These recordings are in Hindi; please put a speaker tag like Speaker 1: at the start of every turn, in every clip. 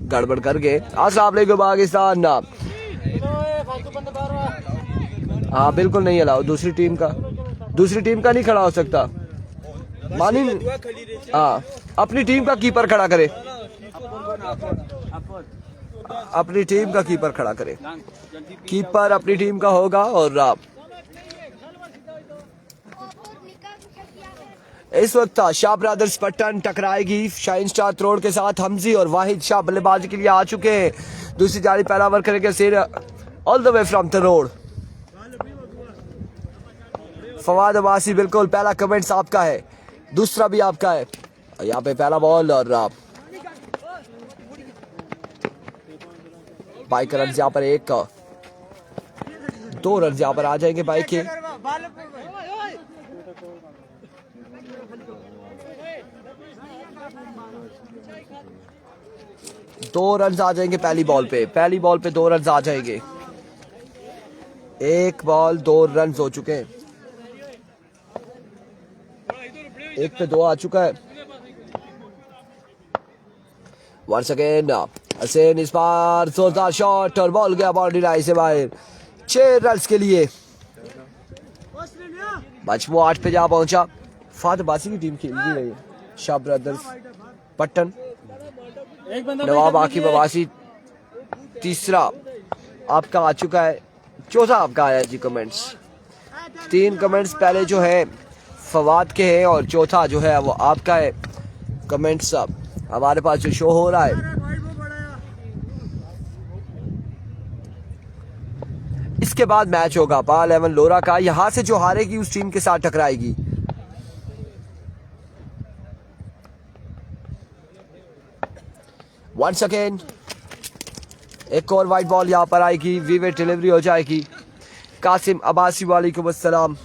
Speaker 1: गड़बड़ करके। अस्सलाम वालेकुम पाकिस्तान। हाँ बिल्कुल नहीं अलाउ, दूसरी टीम का नहीं खड़ा हो सकता। मानी हाँ, अपनी टीम का कीपर खड़ा करे, अपनी टीम का कीपर खड़ा करे। कीपर अपनी टीम का होगा। और इस वक्त शाह ब्रदर्स पट्टन टकराएगी शाइन स्टार रोड के साथ। हमजी और वाहिद शाह बल्लेबाजी के लिए आ चुके हैं। दूसरी जारी पहला ओवर करेंगे सिर all the way from the road. Fawad Abbasi बिल्कुल पहला कमेंट्स आपका है, दूसरा भी आपका है। यहाँ पे पहला बॉल और बाइक रन यहाँ पर 2 रन यहाँ पर आ जाएंगे बाइक के। दो रन आ जाएंगे पहली बॉल पे 2 रन आ जाएंगे। 1 बॉल 2 रन हो चुके हैं, 1 पे 2 आ चुका है। वंस अगेन हसैन, इस बार जोरदार शॉट और बॉल गया बाउंड्री लाइन से बाहर। 6 रन के लिए मजमू 8 पे जा पहुंचा। फाद अब्बासी की टीम खेल रही है शाह ब्रदर्स पट्टन। नवाब आकिब अब्बासी तीसरा आपका आ चुका है, चौथा आपका आया जी कमेंट्स। 3 कमेंट्स पहले जो है फवाद के हैं और चौथा जो है वो आपका है कमेंट्स हमारे पास जो शो हो रहा है। इसके बाद मैच होगा पाल एवन लोरा का। यहां से जो हारेगी उस टीम के साथ टकराएगी। वंस अगेन एक और वाइट बॉल यहां पर आएगी, वीवे डिलीवरी हो जाएगी। कासिम अब्बासी वालेकुम अस्सलाम।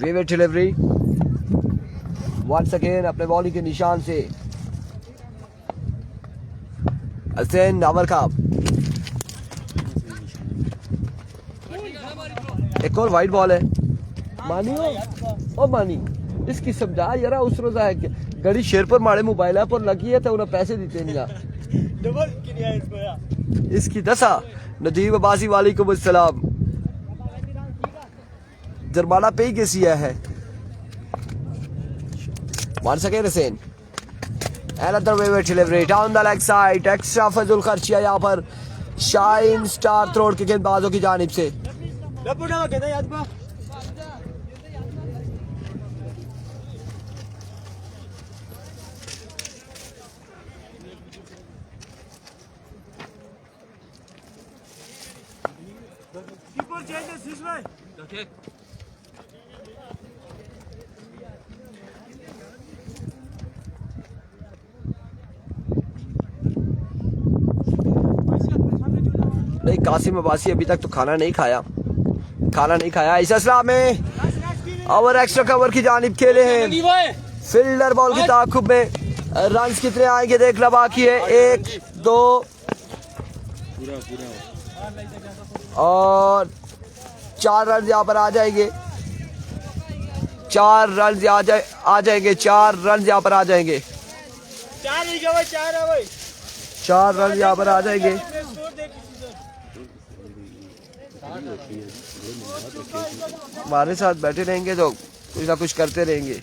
Speaker 1: वीवे डिलीवरी वंस अगेन अपने बॉलिंग के निशान से हसैन नावर का। एक और वाइट बॉल है। मानी ओ मानी इसकी समझा यार उस रोज है गड़ी शेर पर मारे मोबाइल पर लगी है तो उन्हें पैसे देते नहीं इसकी दसा। नजीब अब्बासी वालेकुम अस्सलाम। जुर्माना पे ही कैसी है। Once again Hussain, another wave delivery down the leg side, extra फजूल खर्चिया यहाँ पर शाइन स्टार रोड के गेंदबाजों की जानिब से। नहीं कासिम अब्बासी अभी तक तो खाना नहीं खाया। इस असला में ओवर एक्स्ट्रा कवर की जानिब खेले हैं। फील्डर बॉल की ताकुब में रन कितने आएंगे देखना बाकी है। 1 2 और 4 रन यहाँ पर आ जाएंगे। 4 रन आ जाएंगे। 4 रन यहाँ पर आ जाएंगे। 4 रन यहाँ पर आ जाएंगे। हमारे साथ बैठे रहेंगे तो कुछ ना कुछ करते रहेंगे।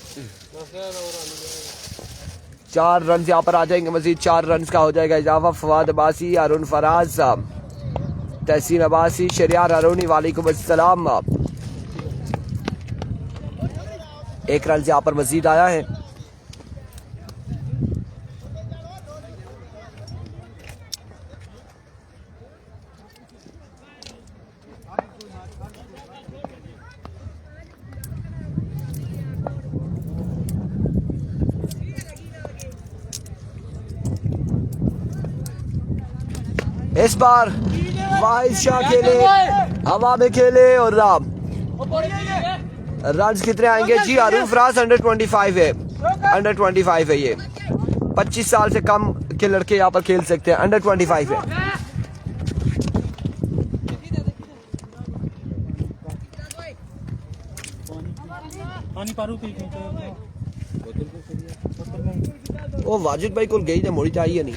Speaker 1: 4 रन यहाँ पर आ जाएंगे। मजीद 4 रन का हो जाएगा इजाफा। फवाद अब्बासी, अरुण फराज, तहसीन अब्बासी, शरियार अरुणी वालेकुम अस्सलाम। 1 रन यहाँ पर मजीद आया है। इस बार वाहिद शाह खेले, हवा में खेले और रन कितने आएंगे जी। अरुण फराज अंडर 25 है ये। 25 साल से कम के लड़के यहाँ पर खेल सकते हैं। अंडर 25 है।
Speaker 2: पानी पारू पी
Speaker 1: वो वाजिद भाई को गई ने मोड़ी चाहिए नहीं।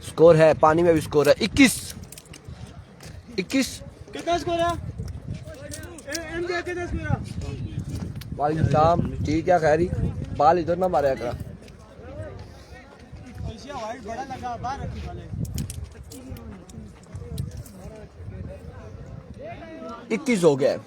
Speaker 1: स्कोर है, पानी में भी स्कोर है 21।
Speaker 2: कितना स्कोर है? एमजे कितना स्कोर है?
Speaker 1: वालेकुम सलाम, ठीक है खैरी, बाल इधर ना मारे का।
Speaker 2: बड़ा लगा बाहर रखी वाले
Speaker 1: 21 हो गया।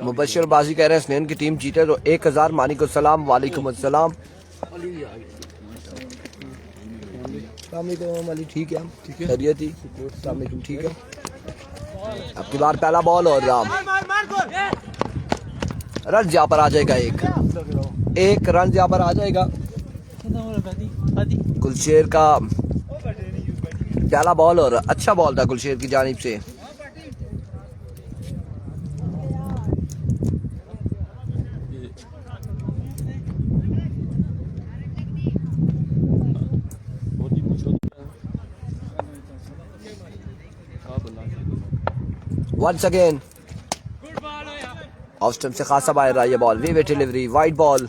Speaker 1: मुबशर बाजी कह रहे हैं स्नेन की टीम जीते तो 1000। मानिक सलाम, वालेकुम अस्सलाम। अली ठीक है, खैरियत ही, ठीक है। अब की बार पहला बॉल और रन यहाँ पर आ जाएगा, एक रन यहाँ पर आ जाएगा। गुलशेर का पहला बॉल और अच्छा बॉल था गुलशेर की जानिब से। Once again, ऑफ स्टंप से खासा बाहर रहा ये बॉल, वे डिलीवरी, वाइड बॉल।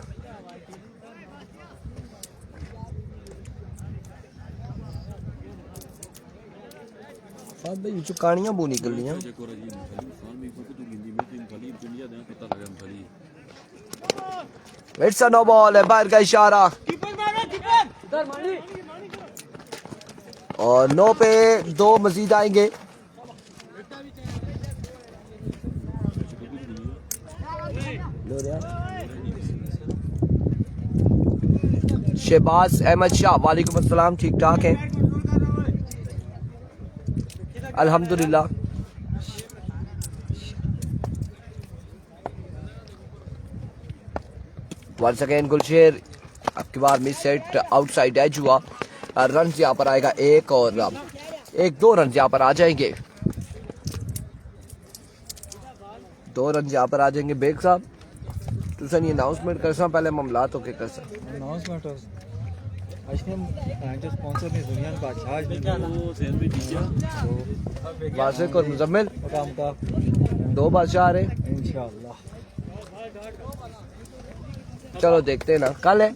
Speaker 1: भाई कहानियां बो निकल रही हैं। इट्स अ नो बॉल है, बाहर का इशारा और नो पे 2 मजीद आएंगे। शहबाज अहमद शाह, वालेकुम अस्सलाम, ठीक ठाक है अल्हम्दुलिल्लाह। वंस अगेन गुलशेर, अब की बार मिस सेट, आउटसाइड एज हुआ। रन यहाँ पर आएगा 1 और 1-2 रन यहाँ पर आ जाएंगे, 2 रन यहाँ पर आ जाएंगे। बेग साहब तुसन ये अनाउंसमेंट कर सा पहले मामला तो के कर सा
Speaker 2: अनाउंसमेंट आज हम जो स्पॉन्सर ने दुनिया का चार्ज वो सेल भी दीजिए।
Speaker 1: वासिक और मुजम्मिल
Speaker 2: काम का
Speaker 1: 2 बादशाह आ रहे
Speaker 2: इंशाल्लाह।
Speaker 1: चलो देखते हैं ना, कल है।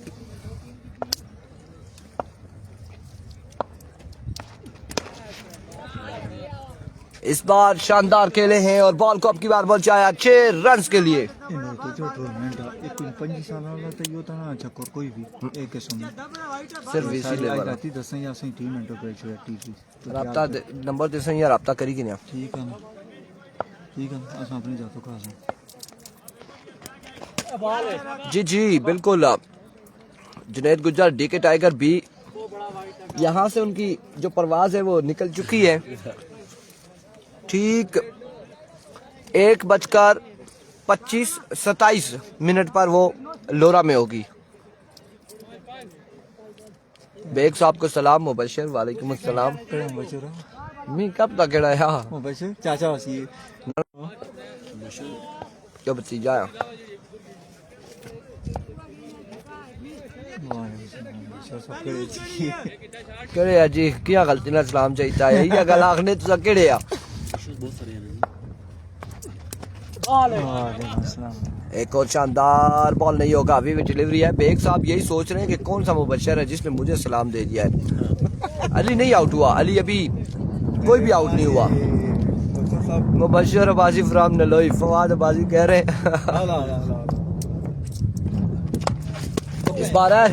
Speaker 1: इस बार शानदार खेले हैं और बॉल को अब की बार पहुंचाया 6 रन के लिए।
Speaker 2: तो जो टूर्नामेंट है 25 साल वाला तो यो था ना, अच्छा कोई भी एक के सुन
Speaker 1: सिर्फ इसी लेवल
Speaker 2: आती 10 या सही टीम एंटर पे छो टीवी
Speaker 1: राब्ता नंबर दे सही या राब्ता करी कि नहीं।
Speaker 2: ठीक है असा अपनी जातो का
Speaker 1: जी जी बिल्कुल। जुनैद गुज्जर, डीके टाइगर भी यहाँ से उनकी जो परवाज है वो निकल चुकी है। ठीक 1:25-27 पर वो लोरा में होगी। बेग साहब को सलाम, मुबशर वालेकुम अस्सलाम। मैं कब तक केड़ा है
Speaker 2: मुबशर चाचा वसी
Speaker 1: जो भतीजा है। केड़े है जी, क्या गलती ना सलाम चाहिए है यही गल आखने तुसा केड़े आ। एक और शानदार बॉल नहीं होगा, अभी भी डिलीवरी है। बेग साहब यही सोच रहे हैं कि कौन सा मुबशर है जिसने मुझे सलाम दे दिया है। अली नहीं आउट हुआ, अली अभी कोई भी आउट नहीं हुआ। मुबशर अब्बासी फ्रॉम नलोई, फवाद अब्बासी कह रहे हैं इस बार है।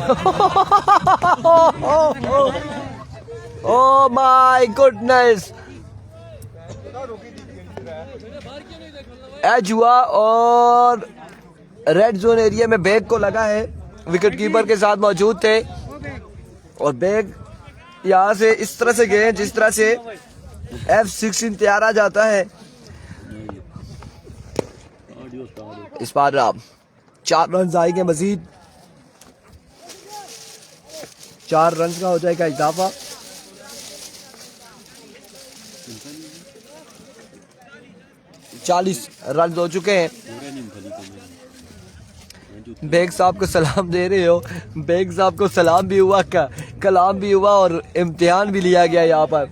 Speaker 1: ओह माय गुडनेस, एज हुआ और रेड जोन एरिया में बेग को लगा है। विकेट कीपर के साथ मौजूद थे और बेग यहाँ से इस तरह से गए जिस तरह से F16 तैयार आ जाता है। इस बार 4 रन आएंगे मजीद, 4 रन का हो जाएगा इजाफा। 40 रन हो चुके हैं। बेग साहब को सलाम दे रहे हो, बेग साहब को सलाम भी हुआ, कलाम भी हुआ और इम्तिहान भी लिया गया यहाँ पर।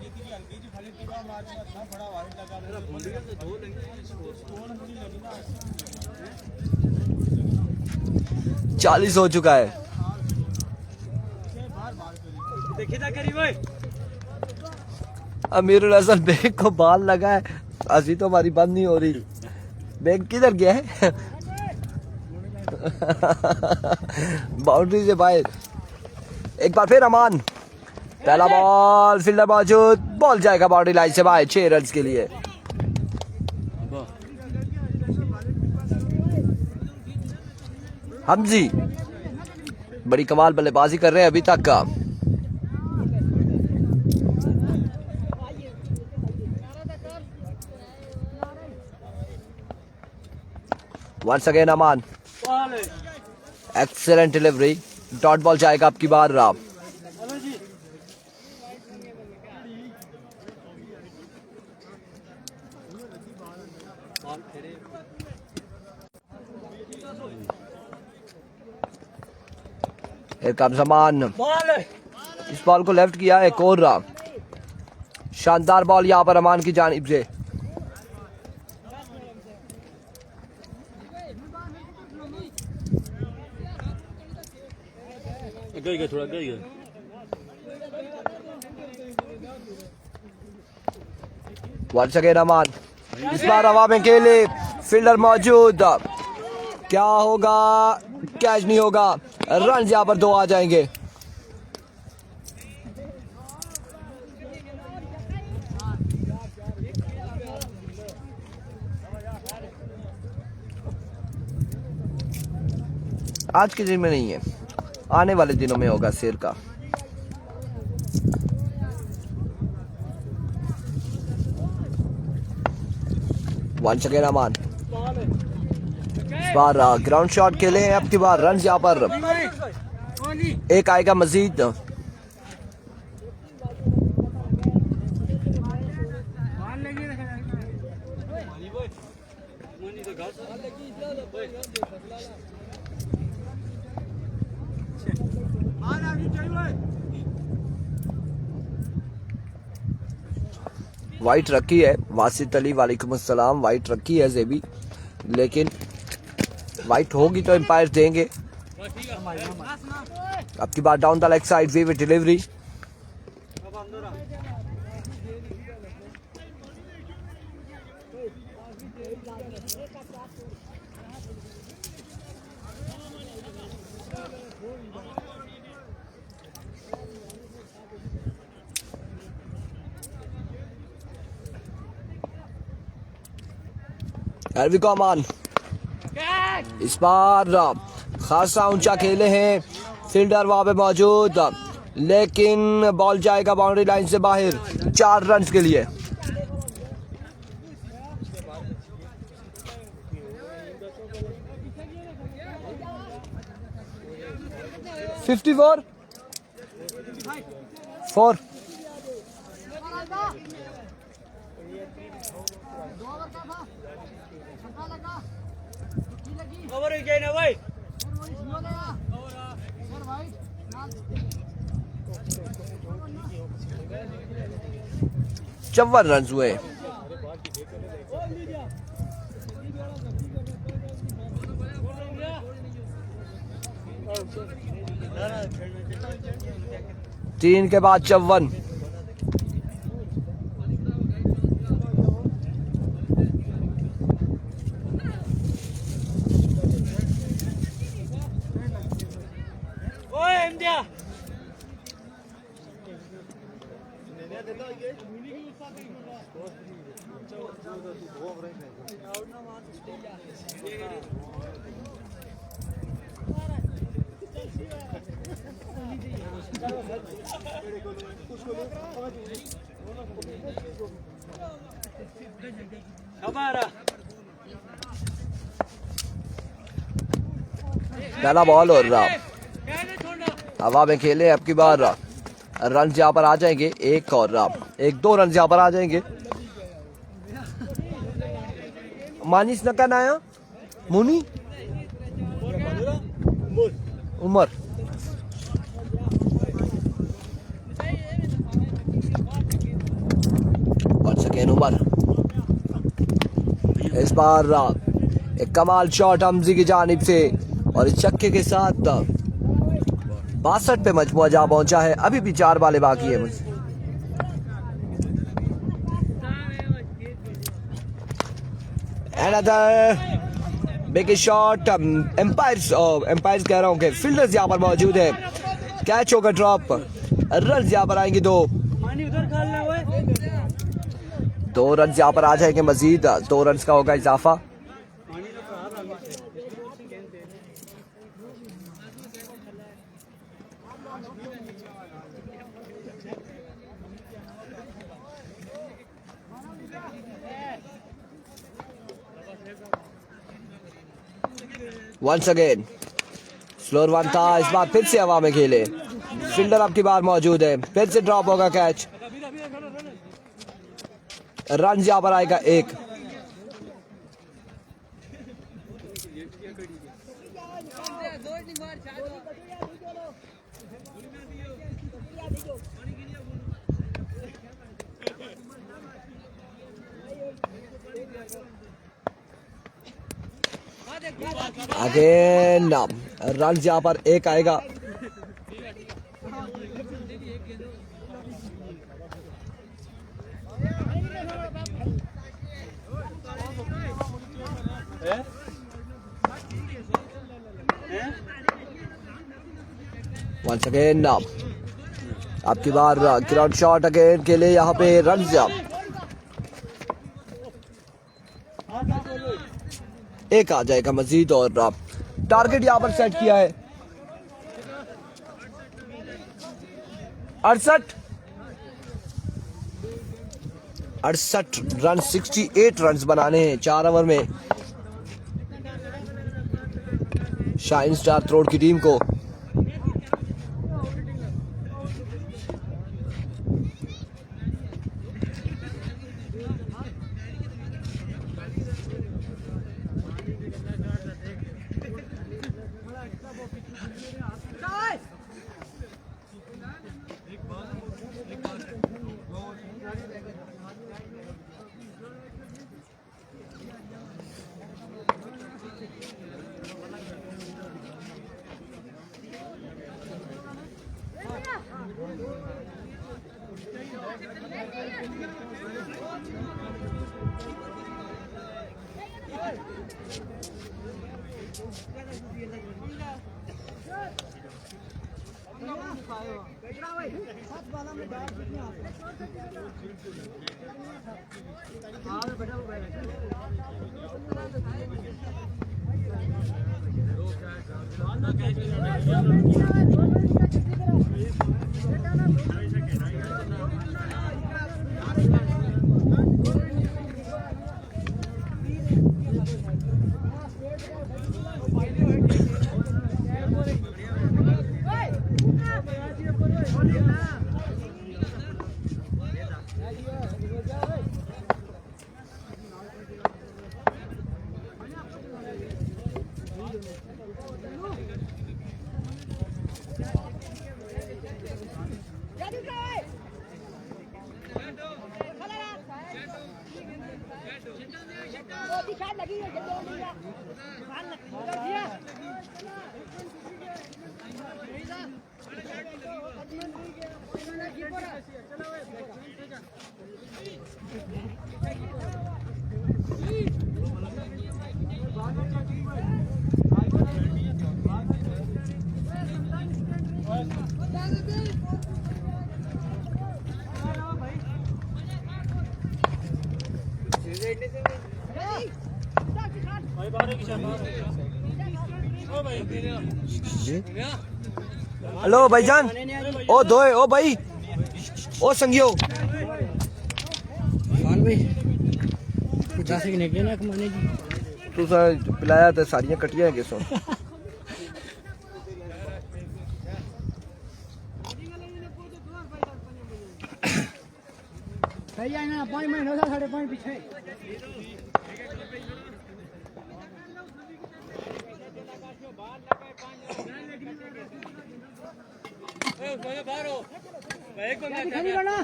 Speaker 1: चालीस हो चुका है। अमीरुल हसन बेग को बाल लगा है, हंसी तो हमारी बंद नहीं हो रही। बेग किधर गया है? बाउंड्री से बाहर। एक बार फिर अमान, पहला बॉल, फील्डर मौजूद, बॉल जाएगा बाउंड्री लाइन से बाहर 6 रन के लिए। हमजी बड़ी कमाल बल्लेबाजी कर रहे हैं अभी तक का। वंस अगेन अमान, एक्सेलेंट डिलीवरी, डॉट बॉल जाएगा आपकी बार। राम अमान, इस बॉल को लेफ्ट किया है। एक और राम, शानदार बॉल यहां पर अमान की जानिब से।
Speaker 3: थोड़ा
Speaker 1: वंस अगेन अमान, इस बार हवा में खेले, फील्डर मौजूद, क्या होगा? कैच नहीं होगा, रन यहां पर 2 आ जाएंगे। आज के दिन में नहीं है, आने वाले दिनों में होगा शेर का। वंस अगेन अमान, इस बार ग्राउंड शॉट खेले हैं, अब की बार रन यहाँ पर एक आएगा मजीद। वाइट रखी है वासित अली, वालेकुम अस्सलाम। वाइट रखी है जेबी, लेकिन वाइट होगी तो एम्पायर देंगे। अब की बार down the leg side, way with delivery. एरविको अमान, इस बार खासा ऊंचा खेले हैं, फील्डर वहां पे मौजूद, लेकिन बॉल जाएगा बाउंड्री लाइन से बाहर 4 रन के लिए। फोर चौवन रन हुए। तीन के बाद 54। पहला बॉल और हवा में खेले, अब की बार रन यहाँ पर आ जाएंगे, एक और 1-2 रन यहाँ पर आ जाएंगे। मानिस नकन आया मुनी उमर और सेकेंड उमर। इस बार एक कमाल शॉट हमजी की जानिब से और इस छक्के के साथ 62 पे मजमुआ जा पहुंचा है। अभी भी 4 बाले बाकी है मुझसे। Another big shot, एम्पायर्स कह रहा हूँ कि फील्डर्स यहाँ पर मौजूद है। कैच होगा ड्रॉप, रन यहाँ पर आएंगे 2 रन यहाँ पर आ जाएंगे मजीद। 2 रन का होगा इजाफा। वंस अगेन स्लोअर वन था, इस बार फिर से हवा में खेले। फील्डर अब की बार मौजूद है, फिर से ड्रॉप होगा कैच। रन यहाँ पर आएगा 1। अगेन रन यहाँ पर 1 आएगा। वंस अगेन आपकी बार ग्राउंड शॉट अगेन के लिए यहाँ पे रन एक आ जाएगा मजीद और टारगेट यहाँ पर सेट किया है 68 रन 68 रन बनाने हैं 4 ओवर में शाइन स्टार रोड की टीम को। हेलो भाईजान, ओ दोए ओ भाई ओ संगियो तू पिलाया तो सारियां कटियां है किसों
Speaker 3: सही है ना 5 महीनों से 5.5 पीछे खड़ी करना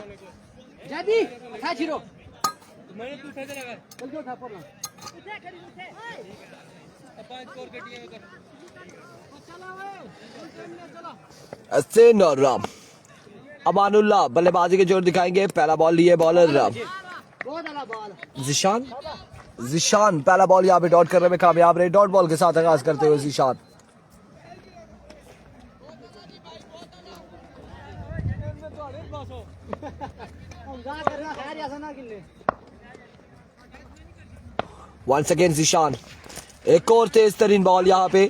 Speaker 3: जादी था छिरो मैंने तू फेंक लगा चल जो था पर ना उठे खड़ी उठे पांच स्कोर के टीम कर चला ओए
Speaker 1: हसैन और अमानुल्लाह बल्लेबाजी के जोर दिखाएंगे। पहला बॉल लिए बॉलर
Speaker 3: बहुत अला बॉल
Speaker 1: जिशान पहला बॉल यहाँ पे डॉट करने में कामयाब रहे। डॉट बॉल के साथ आगाज करते हुए जिशान वंस अगेन जिशान एक और तेज तरीन बॉल यहाँ पे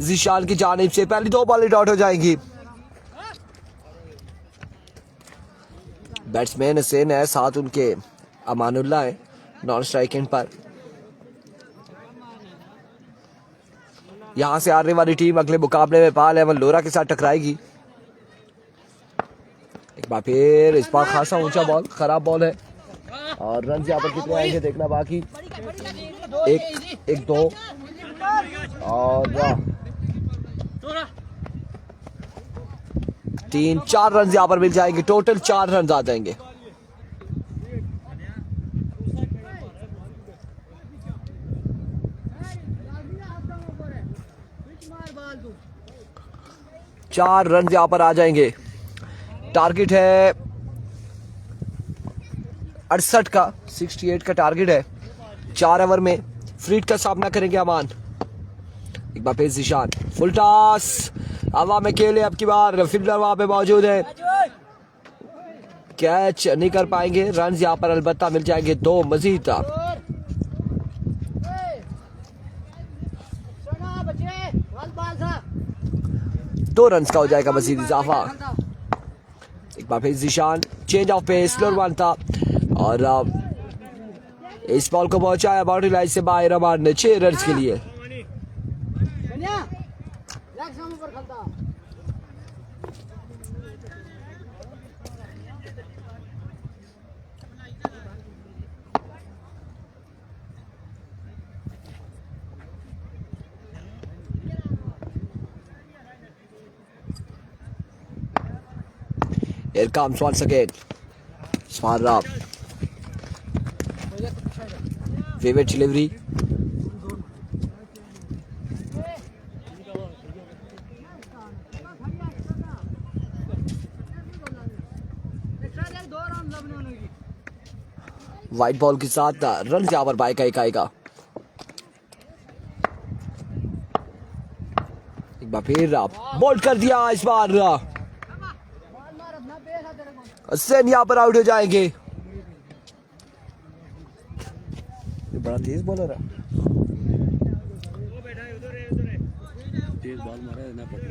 Speaker 1: जिशान की जानिब से। पहली 2 बॉलें डॉट हो जाएंगी। बैट्समैन हसैन है, साथ उनके अमानुल्लाह है नॉन स्ट्राइक एंड पर। यहां से हारने वाली टीम अगले मुकाबले में पाल एवं लोरा के साथ टकराएगी। एक बार फिर इस बार खासा ऊंचा बॉल, खराब बॉल है और रन यहाँ पर कितने आएंगे देखना बाकी। एक 2 और 3-4 रन यहाँ पर मिल जाएंगे। टोटल 4 रन आ जाएंगे। चार रन यहाँ पर आ जाएंगे। टारगेट है 68 का, 68 का टारगेट है। 4 ओवर में फ्रीड का सामना करेंगे अमान। एक बार फिर जिशान फुल टॉस हवा में खेले। अब की बार फील्डर वहां पे मौजूद है, कैच नहीं कर पाएंगे। रन यहाँ पर अलबत्ता मिल जाएंगे 2 मजीद। 2 रन का हो जाएगा मजीद इजाफा। एक बार फिर Zishan change of pace, slower one था और इस बॉल को पहुंचाया बाउंड्री लाइन से बाहर अमान ने 6 रन के लिए। Here comes once again Smart Vivid delivery. White ball के साथ रन यहाँ पर बाय का एक आएगा। एक बार फिर बोल्ड कर दिया इस बार। हसैन यहाँ पर आउट हो जाएंगे। ये बड़ा तेज बॉलर है। तेज बॉल मारा है ना पता।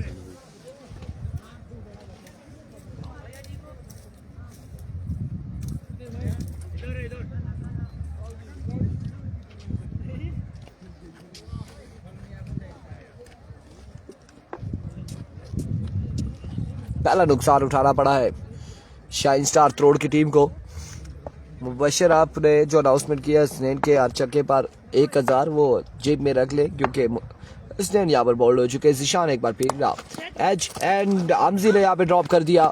Speaker 1: पहला नुकसान उठाना पड़ा है शाइन स्टार त्रोड़ की टीम को। मुबशर आपने जो अनाउंसमेंट किया हसनैन के हर छक्के पर 1000 वो जेब में रख ले, क्योंकि हसनैन यहाँ पर बॉल्ड हो चुके हैं। जिशान एक बार फेंक एज एंड आमजी ने यहाँ पे ड्रॉप कर दिया।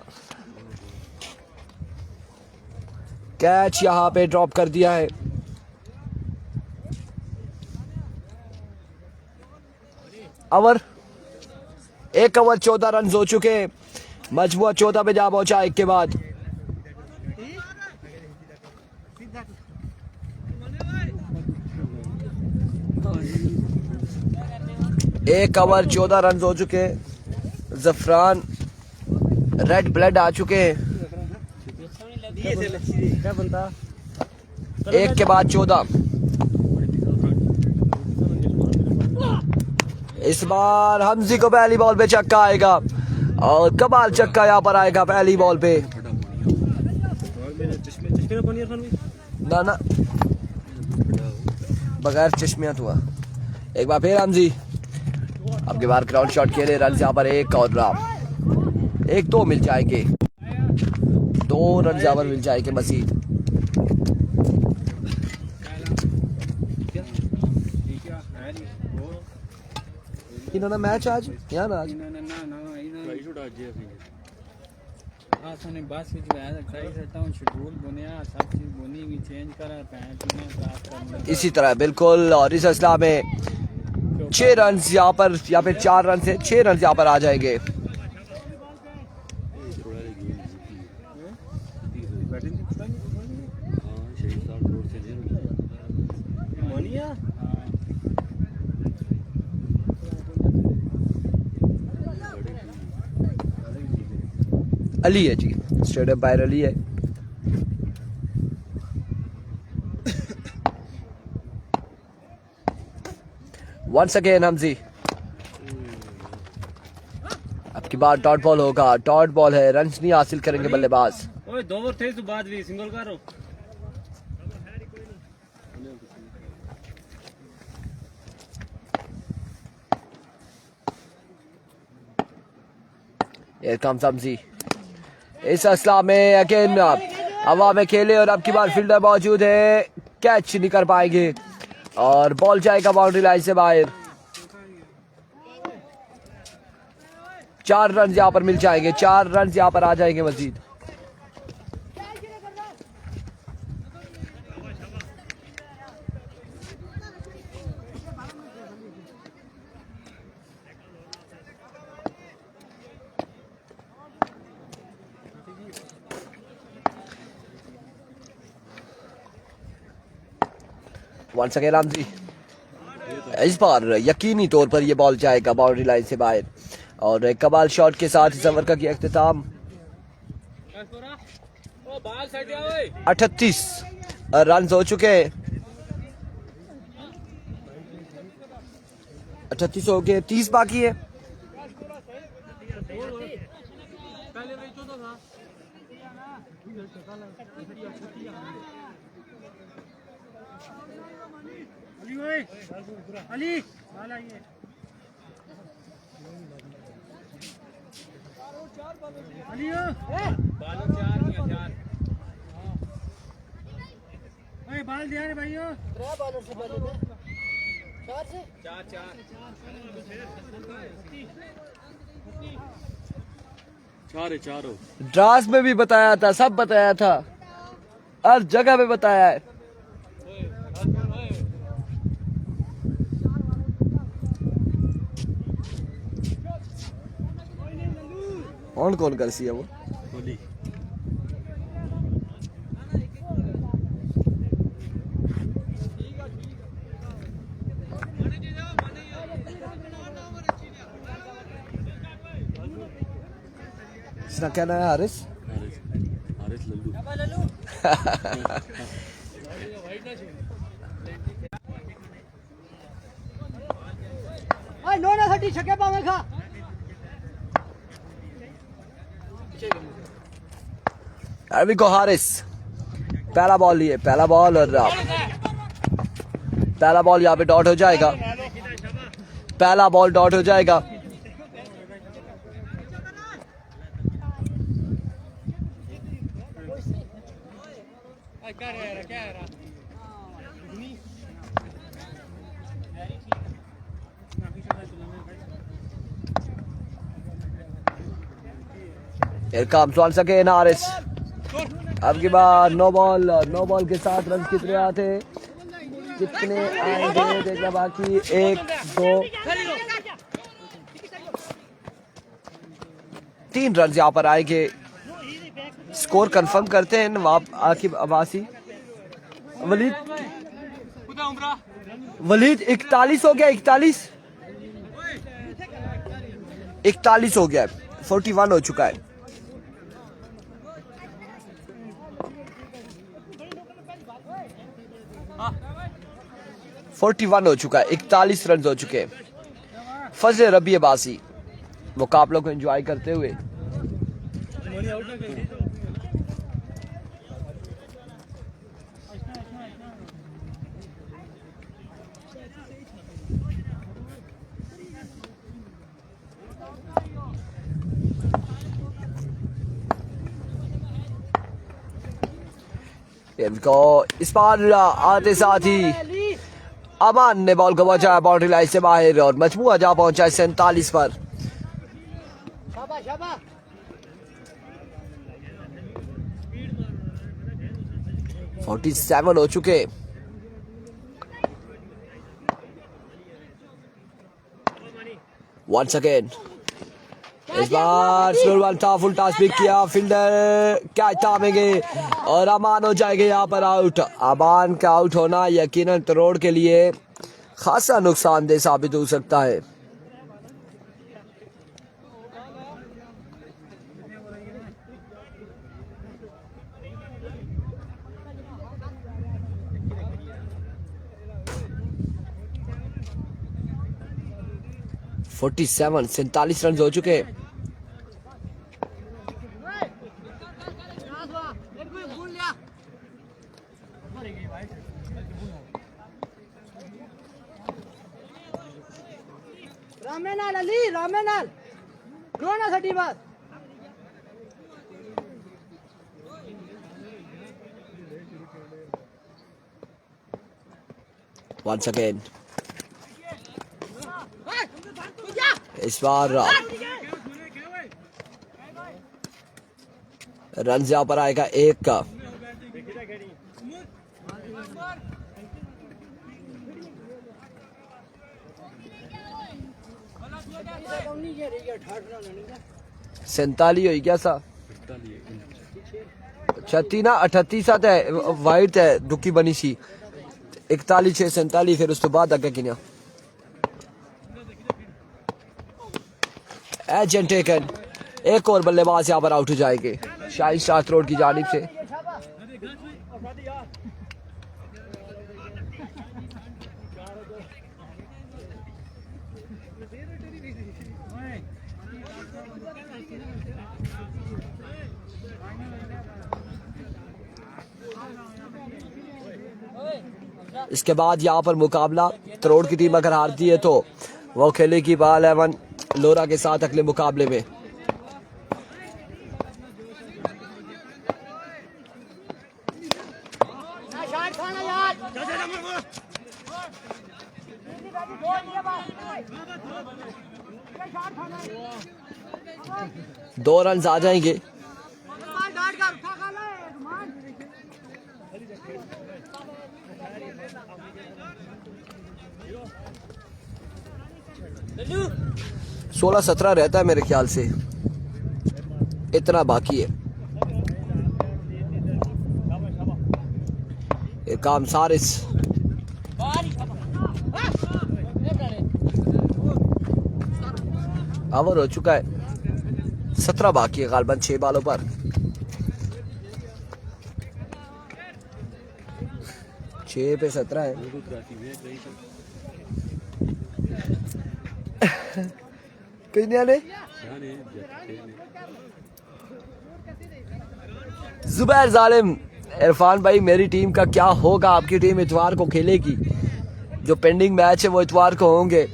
Speaker 1: कैच यहाँ पे ड्रॉप कर दिया है। ओवर 1 ओवर 14 रन हो चुके हैं। मजबूत 14 पे जा पहुंचा। एक के बाद एक ओवर 14 रन हो चुके। जफरान रेड ब्लड आ चुके हैं। एक के बाद 14। इस बार हमजी को पहली बॉल पे छक्का आएगा और कमाल छक्का यहाँ पर आएगा पहली बॉल पे। ना ना बगैर चश्मिया हुआ। एक बार फिर हमजी अब की बार ग्राउंड शॉट खेले। रन यहाँ पर 1 और 1-2 मिल जाएंगे। 2 रन यहाँ पर मिल जाएंगे मजीद। इन्होंने मैच आज या ना आज
Speaker 2: हाँ सोने बस विच वैसे ट्राई करता हूँ शेड्यूल बुनिया सब चीज़ बुनी भी चेंज करा पैन पीने प्राप्त करना
Speaker 1: इसी तरह बिल्कुल। और इस असला में 6 रन यहाँ पर, या फिर 4 रन से 6 रन यहाँ पर आ जाएंगे। अली है जी, स्टेडियम बाहर अली है। वंस अगेन हमजी, अब की बार डॉट बॉल होगा। डॉट बॉल है, रन नहीं हासिल करेंगे बल्लेबाज।
Speaker 2: ओए 2 ओवर थे तो बाद भी सिंगल करो।
Speaker 1: Here comes हमजी। इस असला में अगेन हवा में खेले और अब की बार फील्डर मौजूद है, कैच नहीं कर पाएंगे और बॉल जाएगा बाउंड्री लाइन से बाहर। 4 रन यहाँ पर मिल जाएंगे, 4 रन यहाँ पर आ जाएंगे मजीद। वंस अगेन हमजी, इस बार यकीनी तौर पर यह बॉल जाएगा बाउंड्री लाइन से बाहर और एक कमाल शॉट के साथ इस ओवर का किया अख्तिताम। 38 रन हो चुके हैं, 38 हो गए, 30 बाकी है।
Speaker 3: अली बाल दिया रे भाइयों, 3 बॉलर से पहले 4 से
Speaker 2: 4
Speaker 1: ड्रास में भी बताया था, सब बताया था, हर जगह पे बताया है। कौन कर सी है वो? इसका क्या नाम है? हारिस लल्लू।
Speaker 3: नोनासाठी छक्के पावे खा।
Speaker 1: अभी को हारिस पहला बॉल लिए, पहला बॉल और पहला बॉल यहाँ पे डॉट हो जाएगा, पहला बॉल डॉट हो जाएगा। Here comes once again Haris. अब की बार नो बॉल के साथ रन कितने आते, कितने आएंगे देखना बाकी। 1 2 3 रन यहाँ पर आएंगे। स्कोर कंफर्म करते हैं नवाब आकिब अब्बासी। वलीद 41 हो गया, 41 हो गया, 41 हो चुका है। (41 हो चुका है, 41 रन हो चुके हैं। फजल रबी अब्बासी मुकाबलों को एंजॉय करते हुए। इनको इस बार आते साथ ही अमान ने बॉल को पहुंचाया बाउंड्री लाइन से बाहर और मजमुआ जा पहुंचा 47 पर।
Speaker 3: शाबाश शाबाश
Speaker 1: 47 हो चुके। वंस अगेन इस बार स्लोर वन था, फुल टॉस पिक किया, फील्डर कैच थामेंगे और अमान हो जाएंगे यहाँ पर आउट। अमान का आउट होना यकीनन तरोड़ के लिए खासा नुकसानदेह साबित हो सकता है। फोर्टी 47 रन हो चुके।
Speaker 3: रामेनाल अली रामेनाल ड्रोनासाठी बस
Speaker 1: वंस अगेन इस बार रन यहाँ पर आएगा 1 का। सैताली हो गया सा 36 ना 38 साथ है वाइट है दुखी बनी सी 41 6 47 फिर उस तो बाद अगे किन्या एजेंट टेकन। एक और बल्लेबाज यहाँ पर आउट हो जाएंगे शाइन स्टार रोड की जानिब से। इसके बाद यहाँ पर मुकाबला तरोड़ की टीम अगर हारती है तो वो खेलेगी बाल 11 लोरा के साथ अगले मुकाबले में। दो रन आ जाएंगे। सोलह 17 रहता है मेरे ख्याल से, इतना बाकी है। ये काम सारिस ओवर हो चुका है, 17 बाकी है गालबन 6 बालों पर। छह पे 17 है। कितने ने जुबैर जालिम इरफान भाई मेरी टीम का क्या होगा? आपकी टीम इतवार को खेलेगी, जो पेंडिंग मैच है वो इतवार को होंगे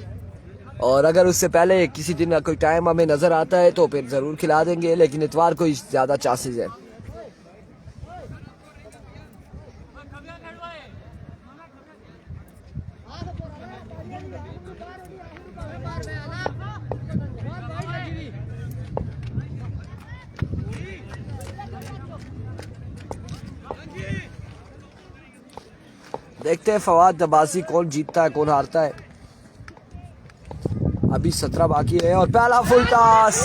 Speaker 1: और अगर उससे पहले किसी दिन कोई टाइम हमें नजर आता है तो फिर जरूर खिला देंगे, लेकिन इतवार को ही ज्यादा चांसेस है। देखते हैं फवाद दबासी कौन जीतता है कौन हारता है। अभी 17 बाकी है और पहला full toss,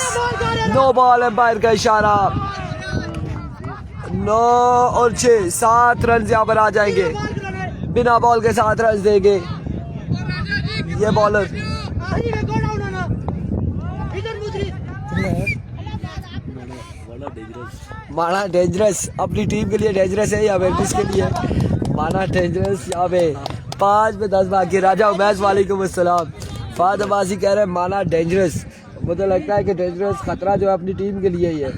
Speaker 1: no ball umpire का इशारा। 9 और 6 7 रन यहाँ पर आ जाएंगे, बिना बॉल के 7 रन देंगे ये बॉलर। माना डेंजरस अपनी टीम के लिए डेंजरस है या वेल्टिस के लिए? माना डेंजरस यहाँ पे 5 में 10 बाकी। राजा उमैस वालेकुम अस्सलाम। फाद अब्बासी कह रहे हैं माना डेंजरस, मुझे लगता है कि डेंजरस खतरा जो है अपनी टीम के लिए ही है।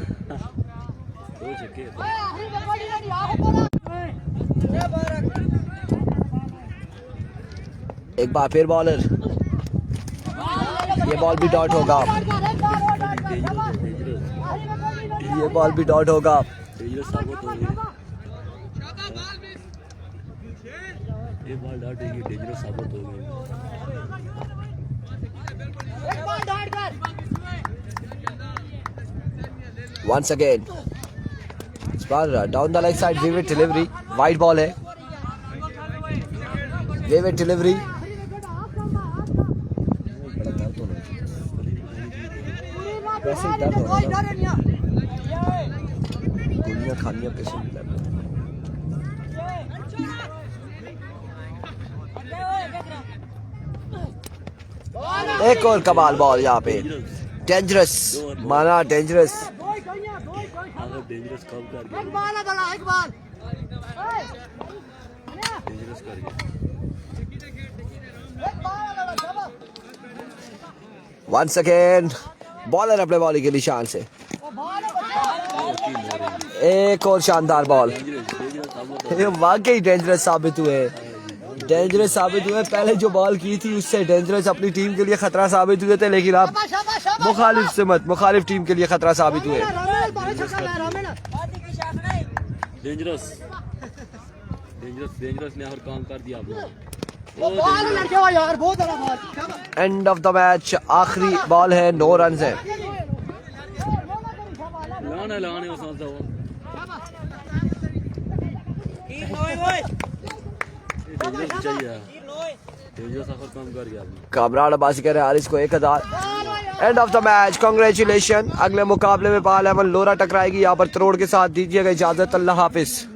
Speaker 1: एक बार फिर बॉलर, ये बॉल भी डॉट होगा, ये बॉल भी डॉट होगा।
Speaker 4: ये बॉल डाट ये डेंजरस साबित हो गई।
Speaker 1: Once again, down the leg side, vivid delivery, wide ball है, vivid delivery. वैसे ही दर्द हो रहा है, गोलियां खानी है पेशेंट ने। एक और कमाल बॉल यहाँ पे, डेंजरस माना, डेंजरस।
Speaker 4: अगर डेंजरस कब कर गया, डेंजरस कर गया।
Speaker 1: Once again, बॉलर अपने बॉलिंग के निशान से, एक और शानदार बॉल। ये वाकई डेंजरस साबित हुए, डेंजरस साबित हुए। पहले जो बॉल की थी उससे डेंजरस अपनी टीम के लिए खतरा साबित हुए थे, लेकिन अब मुखालिफ से मत, मुखालिफ टीम के लिए खतरा साबित हुए।
Speaker 4: डेंजरस डेंजरस डेंजरस ने हर काम कर दिया आप लोगों ने।
Speaker 1: एंड ऑफ द मैच, आखिरी बॉल है, 9 रन है।
Speaker 4: लाने वो सांस दो डेंजरस चाहिए, डेंजरस आखिर काम कर गया आपने।
Speaker 1: कामरान अब्बासी कह रहे हैं हारिस को 1000। End of the match, congratulation. अगले मुकाबले में पाल अहमद लोरा टकराएगी। यहाँ पर तरोड़ के साथ दीजिएगा इजाजत। अल्लाह हाफिज।